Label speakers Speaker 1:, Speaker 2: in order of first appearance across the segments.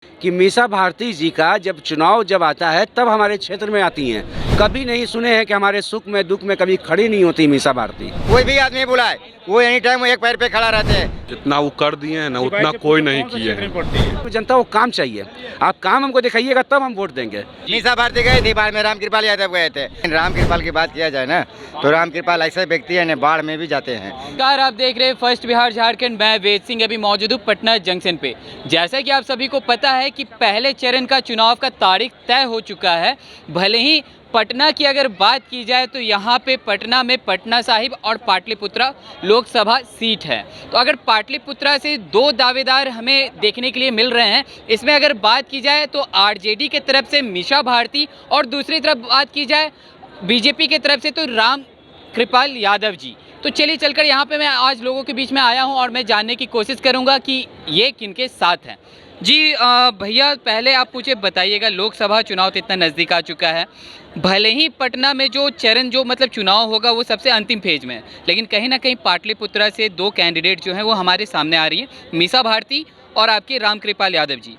Speaker 1: कि मीसा भारती जी का जब चुनाव आता है तब हमारे क्षेत्र में आती हैं। कभी नहीं सुने हैं कि हमारे सुख में दुख में कभी खड़ी नहीं होती मीसा भारती।
Speaker 2: कोई भी आदमी बुलाए वो एनी टाइम एक पैर पे खड़ा रहते हैं।
Speaker 3: जितना वो कर दिए हैं ना उतना कोई नहीं किए हैं।
Speaker 1: तो जनता को काम चाहिए, आप काम हमको दिखाइएगा तब हम वोट देंगे।
Speaker 2: मीसा भारती गए थी, बाढ़ में राम कृपाल यादव गए थे। राम कृपाल की बात किया जाए ना तो राम कृपाल ऐसे व्यक्ति है बाढ़ में भी जाते हैं।
Speaker 4: नमस्कार, आप देख रहे हैं फर्स्ट बिहार झारखंड। मैं वेद सिंह अभी मौजूद हूँ पटना जंक्शन पे। जैसा कि आप सभी को पता है कि पहले चरण का चुनाव का तारीख तय हो चुका है। भले ही पटना की अगर बात की जाए तो यहाँ पे पटना में पटना साहिब और पाटलिपुत्रा लोकसभा सीट है। तो अगर पाटलिपुत्रा से दो दावेदार हमें देखने के लिए मिल रहे हैं। इसमें अगर बात की जाए तो आरजेडी के तरफ से मीसा भारती और दूसरी तरफ बात की जाए बीजेपी के तरफ से तो राम कृपाल यादव जी। तो चलिए चलकर यहाँ पे मैं आज लोगों के बीच में आया हूँ और मैं जानने की कोशिश करूँगा कि ये किनके साथ हैं। जी भैया, पहले आप मुझे बताइएगा, लोकसभा चुनाव तो इतना नज़दीक आ चुका है। भले ही पटना में जो चरण जो मतलब चुनाव होगा वो सबसे अंतिम फेज में है, लेकिन कहीं ना कहीं पाटलिपुत्रा से दो कैंडिडेट जो हैं वो हमारे सामने आ रही है, मीसा भारती और आपके राम कृपाल यादव जी।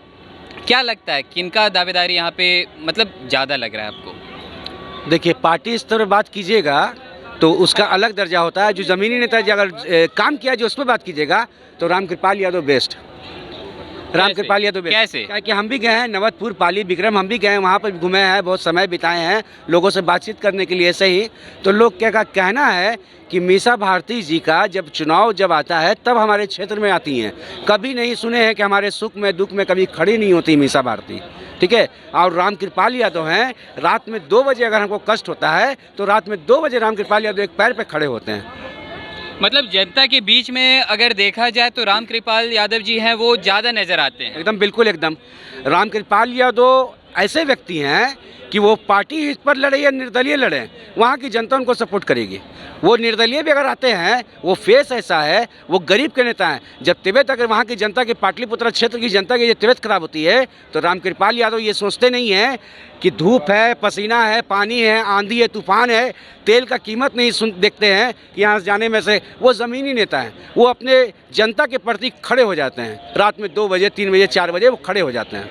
Speaker 4: क्या लगता है किनका दावेदारी यहाँ पे मतलब ज़्यादा लग रहा है आपको?
Speaker 1: देखिए, पार्टी स्तर पर बात कीजिएगा तो उसका अलग दर्जा होता है। जो ज़मीनी नेता अगर काम किया जो उस पर बात कीजिएगा तो राम कृपाल यादव बेस्ट। राम कृपाल यादव बेस्ट
Speaker 4: कैसे?
Speaker 1: क्या कि हम भी गए हैं नवतपुर, पाली, विक्रम, हम भी गए हैं वहाँ पर घूमे हैं, बहुत समय बिताए हैं लोगों से बातचीत करने के लिए। ऐसे ही तो लोग क्या का कहना है कि मीसा भारती जी का जब चुनाव आता है तब हमारे क्षेत्र में आती हैं। कभी नहीं सुने हैं कि हमारे सुख में दुख में कभी खड़ी नहीं होती मीसा भारती, ठीक है। और राम कृपाल यादव हैं, रात में 2 बजे अगर हमको कष्ट होता है तो रात में 2 बजे राम कृपाल यादव एक पैर पे खड़े होते हैं।
Speaker 4: मतलब जनता के बीच में अगर देखा जाए तो राम कृपाल यादव जी हैं वो ज़्यादा नज़र आते हैं।
Speaker 1: एकदम बिल्कुल एकदम। राम कृपाल यादव ऐसे व्यक्ति हैं कि वो पार्टी हित पर लड़े या निर्दलीय लड़े, वहाँ की जनता उनको सपोर्ट करेगी। वो निर्दलीय भी अगर आते हैं, वो फेस ऐसा है, वो गरीब के नेता हैं। जब तबीयत अगर वहाँ की जनता की पाटलिपुत्रा क्षेत्र की जनता की तबीयत खराब होती है तो राम कृपाल यादव ये सोचते नहीं हैं कि धूप है, पसीना है, पानी है, आंधी है, तूफान है, तेल का कीमत नहीं देखते हैं कि यहाँ से जाने में से। वो ज़मीनी नेता हैं, वो अपने जनता के प्रति खड़े हो जाते हैं। रात में 2 बजे, 3 बजे, 4 बजे वो खड़े हो जाते हैं।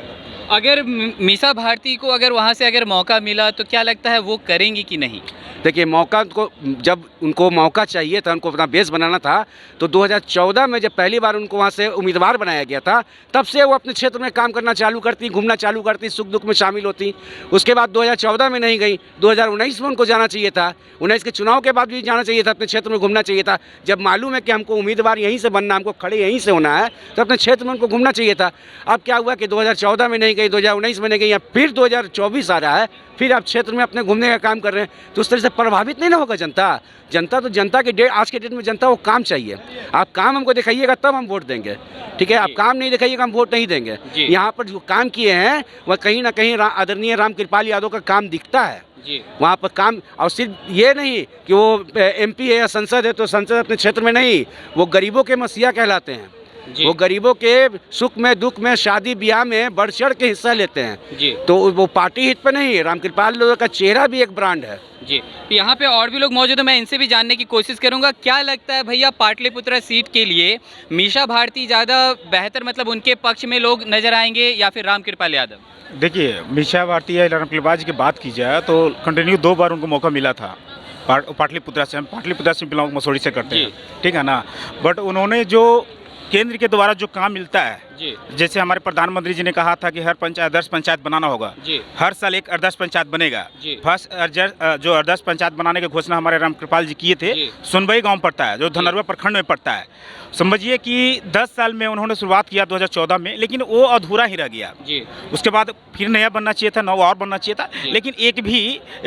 Speaker 4: अगर मीसा भारती को अगर वहाँ से अगर मौका मिला तो क्या लगता है वो करेंगी कि नहीं?
Speaker 1: देखिए, मौका को जब उनको मौका चाहिए था, उनको अपना बेस बनाना था, तो 2014 में जब पहली बार उनको वहाँ से उम्मीदवार बनाया गया था तब से वो अपने क्षेत्र में काम करना चालू करती, घूमना चालू करती, सुख दुख में शामिल होती। उसके बाद 2014 में नहीं गई, 2019 में उनको जाना चाहिए था, 19 के चुनाव के बाद भी जाना चाहिए था, अपने क्षेत्र में घूमना चाहिए था। जब मालूम है कि हमको उम्मीदवार यहीं से बनना, हमको खड़े यहीं से होना है, तो अपने क्षेत्र में उनको घूमना चाहिए था। अब क्या हुआ कि 2014 में नहीं गई, 2019 में नहीं गई, या फिर 2024 आ रहा है, फिर आप क्षेत्र में अपने घूमने का काम कर रहे हैं, तो उस तरह से प्रभावित नहीं ना होगा जनता। जनता तो जनता के आज के डेट में जनता को काम चाहिए। आप काम हमको दिखाइएगा तब हम वोट देंगे, ठीक है। आप काम नहीं दिखाइएगा हम वोट नहीं देंगे। यहाँ पर जो काम किए हैं वह कहीं ना कहीं आदरणीय राम कृपाल यादव का काम दिखता है वहाँ पर काम। और सिर्फ ये नहीं कि वो MP है या संसद है तो संसद अपने क्षेत्र में नहीं, वो गरीबों के मसीहा कहलाते हैं। वो गरीबों के सुख में दुख में शादी ब्याह में बढ़ चढ़ के हिस्सा लेते हैं। तो वो पार्टी हित पर नहीं, राम कृपाल का चेहरा भी एक ब्रांड है
Speaker 4: जी। यहाँ पे और भी लोग मौजूद हैं, मैं इनसे भी जानने की कोशिश करूँगा। क्या लगता है भैया, पाटलिपुत्रा सीट के लिए मीसा भारती ज़्यादा बेहतर, मतलब उनके पक्ष में लोग नजर आएंगे या फिर राम कृपाल यादव?
Speaker 5: देखिए, मीसा भारती या राम कृपाल जी की बात की जाए तो कंटिन्यू 2 बार उनको मौका मिला था पाटलिपुत्रा से। हम पाटलिपुत्रा से बिलोंग मसूरी से करते हैं, ठीक है ना। बट उन्होंने जो केंद्र के द्वारा जो काम मिलता है, जैसे हमारे प्रधानमंत्री जी ने कहा था कि हर पंचायत आदर्श पंचायत बनाना होगा, हर साल एक आदर्श पंचायत बनेगा। फर्स्ट जो आदर्श पंचायत बनाने की घोषणा हमारे राम कृपाल जी किए थे, सुनबई गांव पड़ता है जो धनरवा प्रखंड में पड़ता है। समझिए कि 10 साल में उन्होंने शुरुआत किया 2014 में, लेकिन वो अधूरा ही रह गया। उसके बाद फिर नया बनना चाहिए था, नया और बनना चाहिए था, लेकिन एक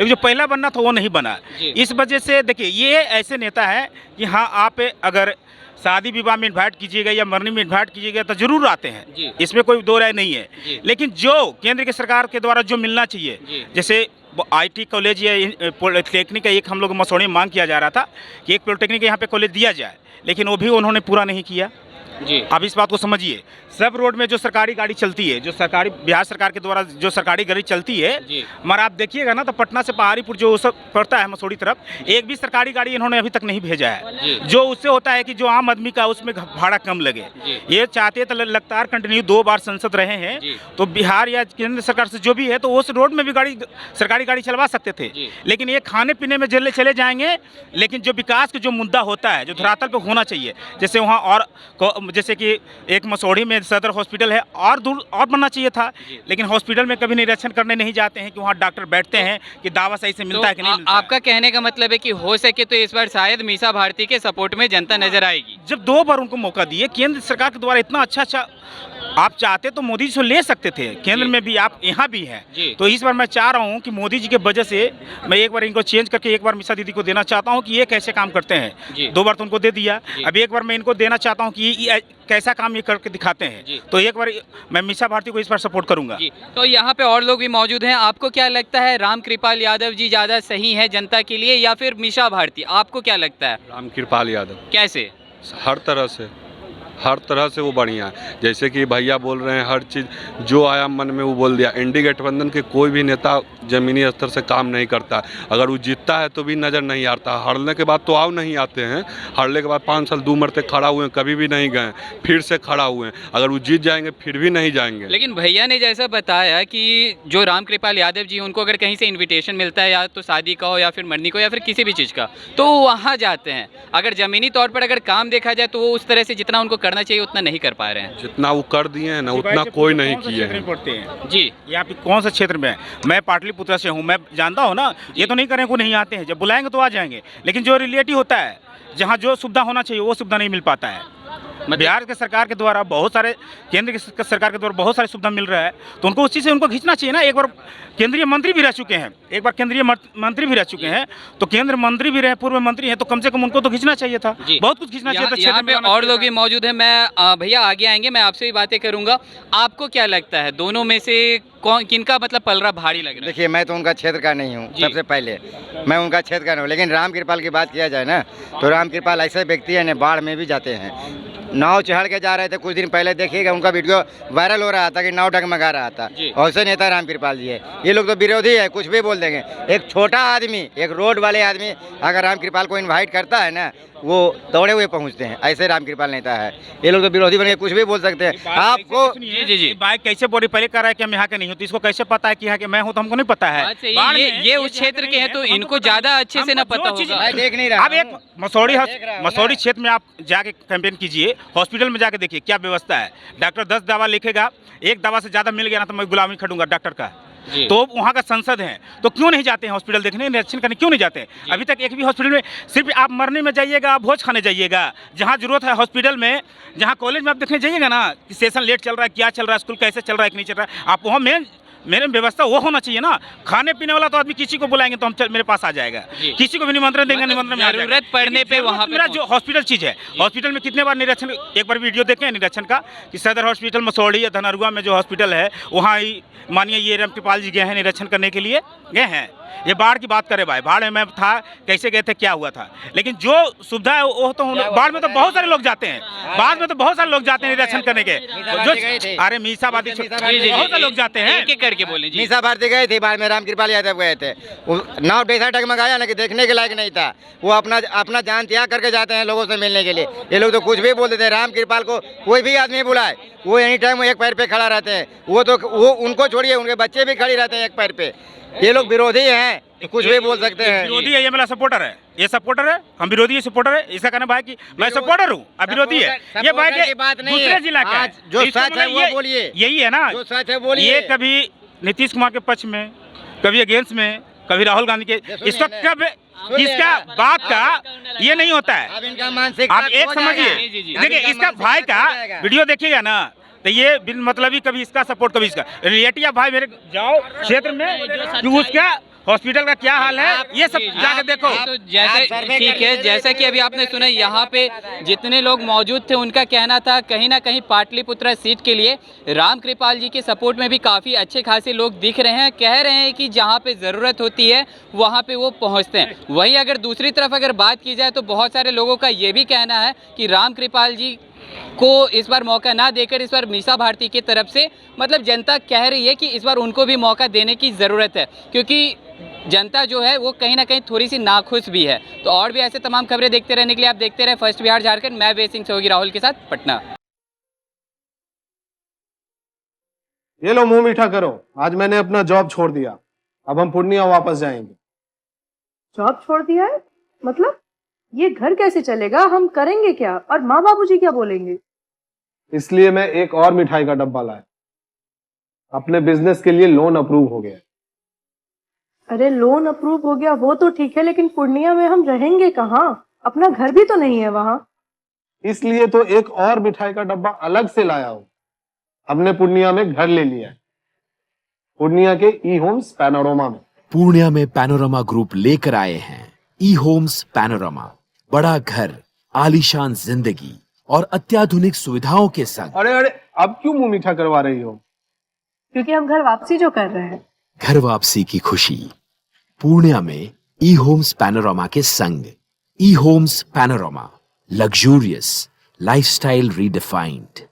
Speaker 5: जो पहला बनना था वो नहीं बना। इस वजह से देखिए, ये ऐसे नेता है कि हाँ, आप अगर शादी विवाह में इन्वाइट कीजिएगा या मरनी में इन्वाइट कीजिएगा तो जरूर आते हैं, इसमें कोई दो राय नहीं है। लेकिन जो केंद्र की सरकार के द्वारा जो मिलना चाहिए, जैसे IT कॉलेज या पॉलिटेक्निक का एक हम लोग मसौड़ी में मांग किया जा रहा था कि एक पॉलिटेक्निक यहाँ पे कॉलेज दिया जाए, लेकिन वो भी उन्होंने पूरा नहीं किया। अब इस बात को समझिए, सब रोड में जो सरकारी गाड़ी चलती है, जो सरकारी बिहार सरकार के द्वारा जो सरकारी गाड़ी चलती है,
Speaker 4: जी।
Speaker 5: मगर आप देखिएगा ना तो पटना से पहाड़ीपुर जो सब पड़ता है मसूरी तरफ, एक भी सरकारी गाड़ी इन्होंने अभी तक नहीं भेजा है।
Speaker 4: जी।
Speaker 5: जो उससे होता है कि जो आम आदमी का उसमें भाड़ा कम लगे।
Speaker 4: जी।
Speaker 5: ये चाहते तो लगातार कंटिन्यू 2 बार संसद रहे हैं,
Speaker 4: जी।
Speaker 5: तो बिहार या केंद्र सरकार से जो भी है तो उस रोड में भी गाड़ी सरकारी गाड़ी चलवा सकते थे।
Speaker 4: जी।
Speaker 5: लेकिन ये खाने पीने में चले जाएंगे, लेकिन जो विकास का जो मुद्दा होता है, जो धरातल पे होना चाहिए, जैसे वहाँ और जैसे कि एक मसौढ़ी में सदर हॉस्पिटल है, और दूर और बनना चाहिए था, लेकिन हॉस्पिटल में कभी निरीक्षण करने नहीं जाते हैं कि वहाँ डॉक्टर बैठते हैं कि दवा सही से मिलता है कि नहीं मिलता है।
Speaker 4: आपका कहने का मतलब है कि हो सके तो इस बार शायद मीसा भारती के सपोर्ट में जनता नजर आएगी।
Speaker 5: जब 2 बार उनको मौका दिए, केंद्र सरकार के द्वारा इतना अच्छा आप चाहते तो मोदी जी से ले सकते थे, केंद्र
Speaker 4: जी।
Speaker 5: में भी आप यहाँ भी हैं,
Speaker 4: जी।
Speaker 5: तो इस बार मैं चाह रहा हूँ कि मोदी जी के वजह से मैं एक बार इनको चेंज करके एक बार मीसा दीदी को देना चाहता हूँ कि ये कैसे काम करते
Speaker 4: जी।
Speaker 5: हैं। 2 बार तो उनको दे दिया,
Speaker 4: जी।
Speaker 5: अब एक बार मैं इनको देना चाहता हूँ कि ये कैसा काम ये करके दिखाते
Speaker 4: जी।
Speaker 5: हैं, तो एक बार मैं मीसा भारती को इस बार सपोर्ट करूँगा।
Speaker 4: जी, तो यहाँ पे और लोग भी मौजूद हैं। आपको क्या लगता है, रामकृपाल यादव जी ज़्यादा सही है जनता के लिए या फिर मीसा भारती? आपको क्या लगता है?
Speaker 3: रामकृपाल यादव
Speaker 4: कैसे?
Speaker 3: हर तरह से वो बढ़िया है। जैसे कि भैया बोल रहे हैं, हर चीज़ जो आया मन में वो बोल दिया। एनडीए गठबंधन के कोई भी नेता ज़मीनी स्तर से काम नहीं करता। अगर वो जीतता है तो भी नज़र नहीं आता, हारने के बाद तो आओ नहीं आते हैं। हारने के बाद 5 साल 2 मरते खड़ा हुए हैं, कभी भी नहीं गए, फिर से खड़ा हुए हैं। अगर वो जीत जाएंगे फिर भी नहीं जाएंगे।
Speaker 4: लेकिन भैया ने जैसा बताया कि जो रामकृपाल यादव जी, उनको अगर कहीं से इनविटेशन मिलता है, या तो शादी का हो या फिर मरनी का हो या फिर किसी भी चीज़ का, तो वो वहाँ जाते हैं। अगर ज़मीनी तौर पर अगर काम देखा जाए तो वो उस तरह से जितना उनको करना चाहिए उतना नहीं कर पा रहे हैं।
Speaker 3: जितना वो कर दिए हैं ना उतना कोई नहीं किए हैं।
Speaker 5: पढ़ते हैं
Speaker 4: जी।
Speaker 5: ये आप कौन सा क्षेत्र में है? मैं पाटलिपुत्र से हूँ, मैं जानता हूँ ना। ये तो नहीं करें को नहीं आते हैं, जब बुलाएंगे तो आ जाएंगे, लेकिन जो रिलेटिव होता है, जहाँ जो सुविधा होना चाहिए वो सुविधा नहीं मिल पाता है। बिहार के सरकार के द्वारा बहुत सारे, केंद्र की सरकार के द्वारा बहुत सारी सुविधा मिल रहा है, तो उनको उस चीज़ से उनको खींचना चाहिए ना। एक बार केंद्रीय मंत्री भी रह चुके हैं, एक बार केंद्रीय मंत्री भी रह चुके हैं, तो केंद्र मंत्री भी रहे, पूर्व मंत्री हैं, तो कम से कम उनको तो खींचना चाहिए था। बहुत कुछ खींचना चाहिए था।
Speaker 4: यहाँ पे और लोग भी मौजूद हैं। मैं भैया आगे आएंगे, मैं आपसे भी बातें करूंगा। आपको क्या लगता है, दोनों में से कौन, किनका मतलब पलड़ा भारी लग रहा है?
Speaker 2: देखिए, मैं तो उनका क्षेत्र का नहीं हूँ, सबसे पहले मैं उनका क्षेत्र का नहीं हूँ, लेकिन रामकृपाल की बात किया जाए ना, तो रामकृपाल ऐसे व्यक्ति हैं, बाढ़ में भी जाते हैं। नाव चढ़ के जा रहे थे, कुछ दिन पहले देखिएगा उनका वीडियो वायरल हो रहा था कि नाव डगमगा रहा था। ऐसे नेता रामकृपाल जी है। ये लोग तो विरोधी है, कुछ भी बोल देंगे। एक छोटा आदमी, एक रोड वाले आदमी अगर रामकृपाल को इनवाइट करता है ना, वो दौड़े हुए पहुंचते हैं। ऐसे रामकृपाल नेता है। ये लोग तो विरोधी बन के कुछ भी बोल सकते हैं। आपको
Speaker 4: जी
Speaker 5: बाइक कैसे बोली पहले कर रहा है कि हम यहाँ के नहीं होते, इसको कैसे पता है कि यहाँ के मैं हूँ, तो हमको नहीं पता है।
Speaker 4: ये उस क्षेत्र के हैं तो इनको ज्यादा अच्छे से ना पता होगा।
Speaker 2: मैं देख नहीं रहा।
Speaker 5: अब एक मसौढ़ी क्षेत्र में आप जाके कैंपेन कीजिए, हॉस्पिटल में जाके देखिए क्या व्यवस्था है। डॉक्टर 10 दवा लिखेगा, एक दवा से ज़्यादा मिल गया ना तो मैं गुलामी खड़ूंगा डॉक्टर का। तो वहाँ का संसद है, तो क्यों नहीं जाते हैं हॉस्पिटल देखने, निरीक्षण करने क्यों नहीं जाते हैं? अभी तक एक भी हॉस्पिटल में, सिर्फ आप मरने में जाइएगा, भोज खाने जाइएगा, जहाँ जरूरत है हॉस्पिटल में, जहाँ कॉलेज में आप देखने जाइएगा ना कि सेशन लेट चल रहा है, क्या चल रहा है, स्कूल कैसे चल रहा है कि नहीं चल रहा है, आप वहाँ मेरे व्यवस्था वो होना चाहिए ना। खाने पीने वाला तो आदमी किसी को बुलाएंगे तो हम मेरे पास आ जाएगा, किसी को भी निमंत्रण देंगे, निमंत्रण में
Speaker 4: जरूरत पड़ने पे वहाँ पे
Speaker 5: मेरा जो हॉस्पिटल चीज़ है, हॉस्पिटल में कितने बार निरीक्षण, एक बार वीडियो देखें निरीक्षण का कि सदर हॉस्पिटल मसौढ़ी या धनरुआ में जो हॉस्पिटल है, वहाँ ही मानिए ये रामकृपाल जी गए हैं निरीक्षण करने के लिए, गए हैं। ये बाढ़ की बात करें भाई, बाढ़ में था, कैसे गए थे, क्या हुआ था, लेकिन जो सुविधा है वो तो बाढ़ में तो बहुत सारे लोग जाते हैं, बाढ़ में तो बहुत सारे लोग जाते हैं निरीक्षण करने के। जो अरे मीसा भारती बहुत सारे लोग जाते हैं।
Speaker 4: एक करके बोले।
Speaker 2: मीसा भारती गए थे बाढ़ में, रामकृपाल यादव गए थे। नाव ऐसा डगमगाया ना कि देखने के लायक नहीं था। वो अपना जान त्याग करके जाते हैं लोगों से मिलने के लिए। ये लोग तो कुछ भी बोल देते हैं। रामकृपाल को कोई भी आदमी बुलाए, वो एनी टाइम एक पैर पे खड़ा रहते हैं। वो उनको छोड़िए, उनके बच्चे भी खड़ी रहते हैं एक पैर पे। ये लोग विरोधी हैं, तो कुछ भी बोल सकते हैं।
Speaker 5: विरोधी है, ये मेरा सपोर्टर है, ये सपोर्टर है, हम विरोधी है, सपोर्टर है। इसका कहना भाई कि मैं सपोर्टर हूँ, अब विरोधी है। ये भाई
Speaker 2: की बात नहीं
Speaker 5: दूसरे
Speaker 2: है।
Speaker 5: जिला का है,
Speaker 2: जो सच है वो बोलिए,
Speaker 5: यही है ना,
Speaker 2: जो सच है बोलिए।
Speaker 5: ये कभी नीतीश कुमार के पक्ष में, कभी अगेंस्ट में, कभी राहुल गांधी के, इसका कब इसका बात का ये नहीं होता है।
Speaker 2: अब इनका मानसिक
Speaker 5: आप एक समझिए, देखिए इसका भाई का वीडियो देखिएगा ना, तो ये बिन मतलबी कभी इसका सपोर्ट कभी इसका रिलेटिव भाई मेरे जाओ क्षेत्र में कि उसका हॉस्पिटल का क्या हाल है, ये सब जाके देखो।
Speaker 4: तो जैसे ठीक है, जैसा कि अभी आपने सुना, यहाँ पे जितने लोग मौजूद थे उनका कहना था कहीं ना कहीं पाटलिपुत्रा सीट के लिए रामकृपाल जी के सपोर्ट में भी काफ़ी अच्छे खासे लोग दिख रहे हैं। कह रहे हैं कि जहाँ पे ज़रूरत होती है वहाँ पे वो पहुँचते हैं। वहीं अगर दूसरी तरफ अगर बात की जाए तो बहुत सारे लोगों का ये भी कहना है कि रामकृपाल जी को इस बार मौका ना देकर इस बार मीसा भारती की तरफ से मतलब जनता कह रही है कि इस बार उनको भी मौका देने की ज़रूरत है, क्योंकि जनता जो है वो कहीं ना कहीं थोड़ी सी नाखुश भी है। तो और भी ऐसे तमाम खबरें देखते रहने के लिए आप देखते रहे फर्स्ट बिहार झारखंड। मैं वेद सिंह सहयोगी राहुल के साथ, पटना।
Speaker 6: ये लो मुंह मीठा करो, आज मैंने अपना जॉब छोड़ दिया, अब हम पूर्णिया वापस जाएंगे।
Speaker 7: जॉब छोड़ दिया है? मतलब ये घर कैसे चलेगा? हम करेंगे क्या? और माँ बाबूजी क्या बोलेंगे?
Speaker 6: इसलिए मैं एक और मिठाई का डब्बा लाया, अपने बिजनेस के लिए लोन अप्रूव हो गया।
Speaker 7: अरे लोन अप्रूव हो गया वो तो ठीक है, लेकिन पूर्णिया में हम रहेंगे कहाँ? अपना घर भी तो नहीं है वहाँ।
Speaker 6: इसलिए तो एक और मिठाई का डब्बा अलग से लाया हूँ। हमने पूर्णिया में घर ले लिया है, पूर्णिया के ई होम्स पैनोरमा में।
Speaker 8: पूर्णिया में पैनोरमा ग्रुप लेकर आए हैं ई होम्स पैनोरमा। बड़ा घर, आलीशान जिंदगी और अत्याधुनिक सुविधाओं के संग।
Speaker 6: अरे अरे, अब क्यों मुंह मीठा करवा रही हो?
Speaker 7: क्योंकि हम घर वापसी जो कर रहे हैं।
Speaker 8: घर वापसी की खुशी पूर्णिया में ई होम्स पैनोरमा के संग। E homes panorama, luxurious lifestyle redefined.